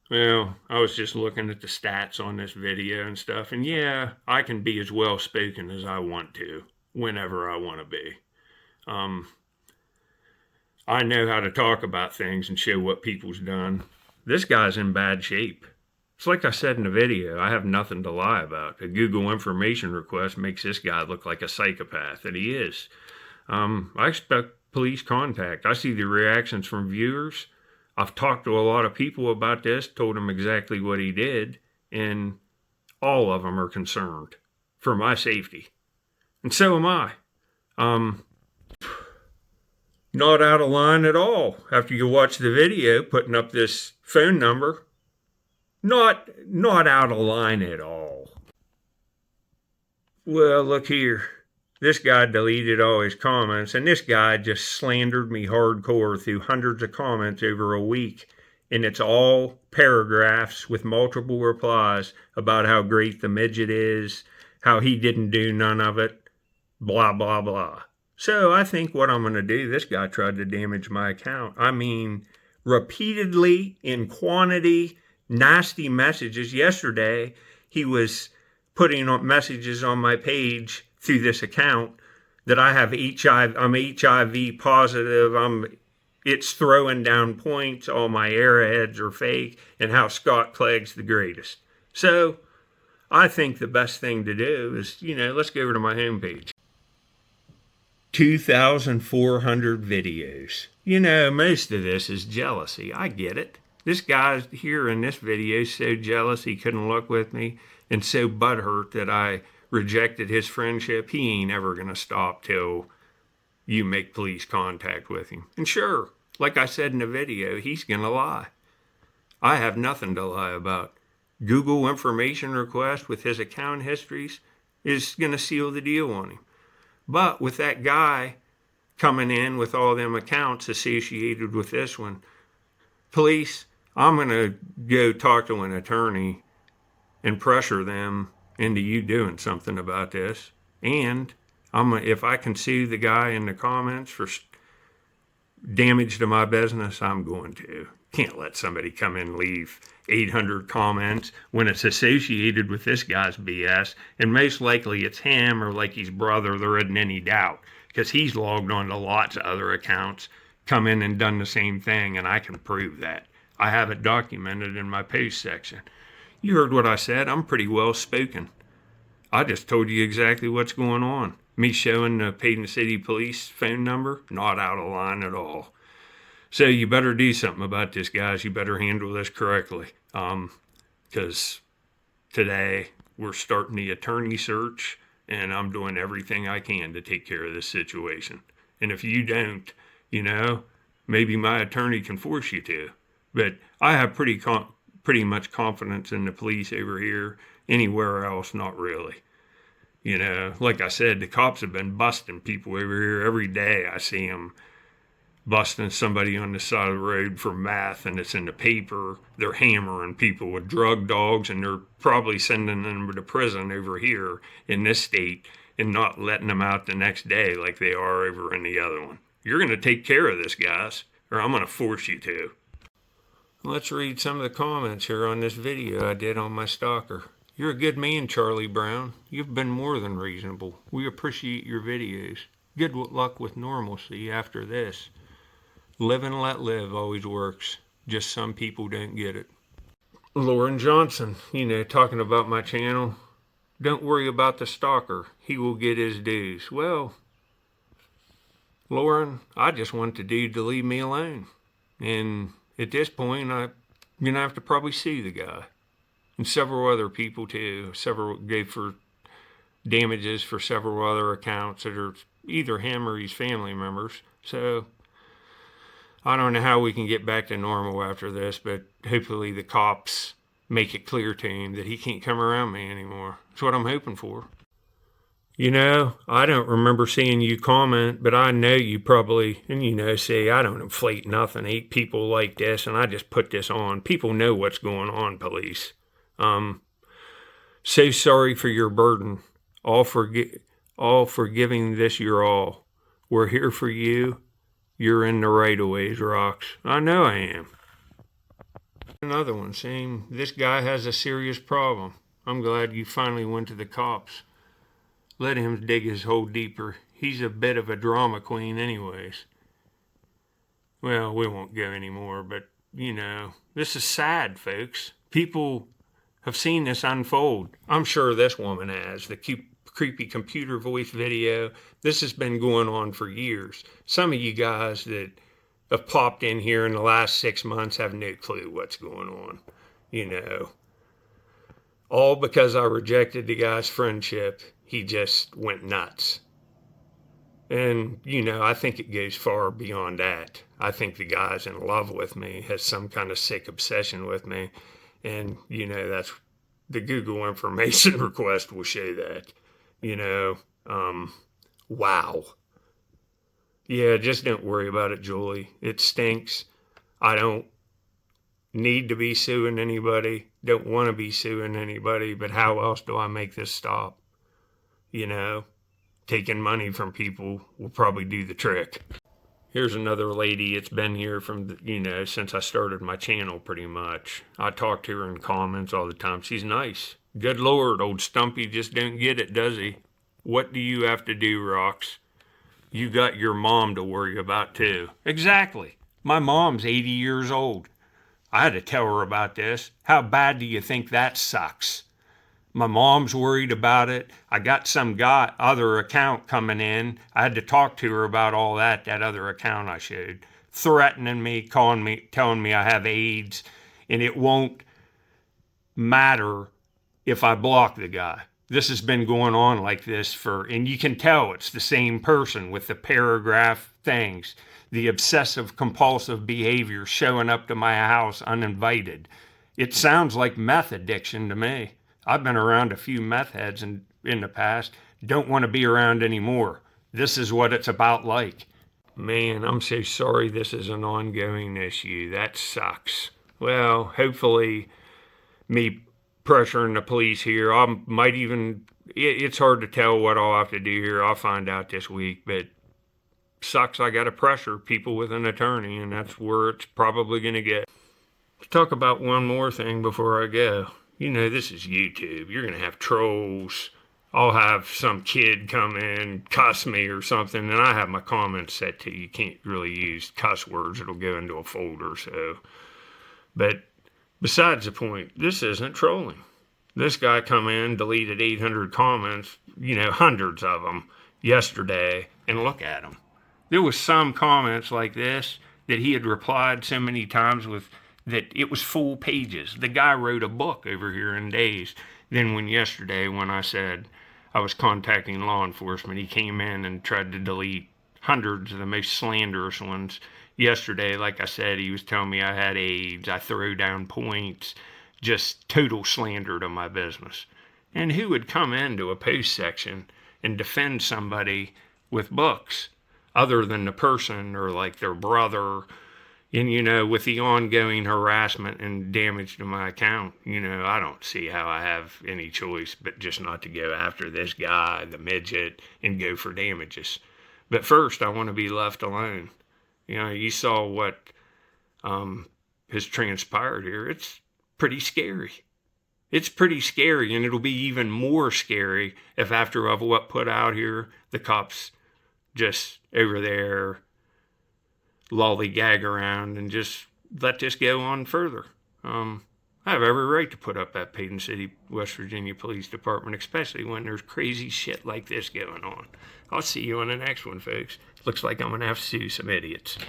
Well, I was just looking at the stats on this video and stuff, and yeah, I can be as well spoken as I want to, whenever I want to be. Um, I know how to talk about things and show what people's done. This guy's in bad shape. It's like I said in the video, I have nothing to lie about. A Google information request makes this guy look like a psychopath, and he is. I expect police contact. I see the reactions from viewers. I've talked to a lot of people about this, told them exactly what he did, and all of them are concerned for my safety. And so am I. Um, Not out of line at all. After you watch the video, putting up this phone number, not out of line at all. Well, look here. This guy deleted all his comments, and this guy just slandered me hardcore through hundreds of comments over a week. And it's all paragraphs with multiple replies about how great the midget is, how he didn't do none of it, blah, blah, blah. So I think what I'm going to do, this guy tried to damage my account. I mean, repeatedly, in quantity, nasty messages. Yesterday, he was putting up messages on my page through this account that I have HIV, I'm HIV positive, it's throwing down points, all my Arrowheads are fake, and how Scott Clegg's the greatest. So I think the best thing to do is, let's go over to my homepage. 2,400 videos. Most of this is jealousy. I get it. This guy here in this video is so jealous he couldn't look with me, and so butthurt that I rejected his friendship. He ain't ever going to stop till you make police contact with him. And sure, like I said in the video, he's going to lie. I have nothing to lie about. Google information request with his account histories is going to seal the deal on him. But with that guy coming in with all them accounts associated with this one, police, I'm going to go talk to an attorney and pressure them into you doing something about this. And if I can sue the guy in the comments for damage to my business, I'm going to. Can't let somebody come in and leave 800 comments when it's associated with this guy's BS, and most likely it's him or like his brother. There isn't any doubt, because he's logged on to lots of other accounts, come in and done the same thing, and I can prove that. I have it documented in my post section. You heard what I said. I'm pretty well spoken. I just told you exactly what's going on. Me showing the Payton City Police phone number, not out of line at all. So you better do something about this, guys. You better handle this correctly. Because today we're starting the attorney search, and I'm doing everything I can to take care of this situation. And if you don't, maybe my attorney can force you to. But I have pretty much confidence in the police over here. Anywhere else, not really. Like I said, the cops have been busting people over here every day. I see them busting somebody on the side of the road for meth, and it's in the paper. They're hammering people with drug dogs, and they're probably sending them to prison over here in this state and not letting them out the next day like they are over in the other one. You're going to take care of this, guys, or I'm going to force you to. Let's read some of the comments here on this video I did on my stalker. You're a good man, Charlie Brown. You've been more than reasonable. We appreciate your videos. Good luck with normalcy after this. Live and let live always works. Just some people don't get it. Lauren Johnson, talking about my channel. Don't worry about the stalker. He will get his dues. Well, Lauren, I just want the dude to leave me alone. And at this point, I'm going to have to probably sue the guy. And several other people too. Several gave for damages for several other accounts that are either him or his family members. So I don't know how we can get back to normal after this, but hopefully the cops make it clear to him that he can't come around me anymore. That's what I'm hoping for. I don't remember seeing you comment, but I know you probably, and say, I don't inflate nothing. 8 people like this, and I just put this on. People know what's going on, police. So sorry for your burden. All for giving this your all. We're here for you. You're in the right of ways, Rocks. I know I am. Another one saying, this guy has a serious problem. I'm glad you finally went to the cops. Let him dig his hole deeper. He's a bit of a drama queen anyways. Well, we won't go anymore, but, you know, this is sad, folks. People have seen this unfold. I'm sure this woman has. The creepy computer voice video. This has been going on for years. Some of you guys that have popped in here in the last 6 months have no clue what's going on. You know, all because I rejected the guy's friendship. He just went nuts. And, you know, I think it goes far beyond that. I think the guy's in love with me, has some kind of sick obsession with me. And, you know, that's the Google information request will show that. You know, wow. Yeah, just don't worry about it, Julie. It stinks. I don't need to be suing anybody. Don't want to be suing anybody. But how else do I make this stop? You know? Taking money from people will probably do the trick. Here's another lady. It's been here from, you know, since I started my channel pretty much. I talk to her in comments all the time. She's nice. Good Lord, old Stumpy just don't get it, does he? What do you have to do, Rox? You got your mom to worry about too. Exactly. My mom's 80 years old. I had to tell her about this. How bad do you think that sucks? My mom's worried about it. I got some other account coming in. I had to talk to her about all that other account I showed. Threatening me, calling me, telling me I have AIDS. And it won't matter if I block the guy. This has been going on like this and you can tell it's the same person with the paragraph things. The obsessive compulsive behavior showing up to my house uninvited. It sounds like meth addiction to me. I've been around a few meth heads in the past. Don't want to be around anymore. This is what it's about like. Man, I'm so sorry this is an ongoing issue. That sucks. Well, hopefully me pressuring the police here, it's hard to tell what I'll have to do here. I'll find out this week, but sucks I got to pressure people with an attorney, and that's where it's probably going to get. Let's talk about one more thing before I go. You know, this is YouTube. You're going to have trolls. I'll have some kid come in, cuss me or something, and I have my comments set to you can't really use cuss words. It'll go into a folder, so. But besides the point, this isn't trolling. This guy come in, deleted 800 comments, you know, hundreds of them yesterday, and look at them. There was some comments like this that he had replied so many times with that it was full pages. The guy wrote a book over here in days. Then yesterday when I said I was contacting law enforcement, he came in and tried to delete hundreds of the most slanderous ones. Yesterday, like I said, he was telling me I had AIDS, I throw down points, just total slander to my business. And who would come into a post section and defend somebody with books other than the person or like their brother? And, you know, with the ongoing harassment and damage to my account, you know, I don't see how I have any choice but just not to go after this guy, the midget, and go for damages. But first, I want to be left alone. You know, you saw what has transpired here. It's pretty scary. It's pretty scary, and it'll be even more scary if after I've put out here, the cops just over there lollygag around and just let this go on further. I have every right to put up that Payton City, West Virginia Police Department, especially when there's crazy shit like this going on. I'll see you on the next one, folks. Looks like I'm going to have to sue some idiots.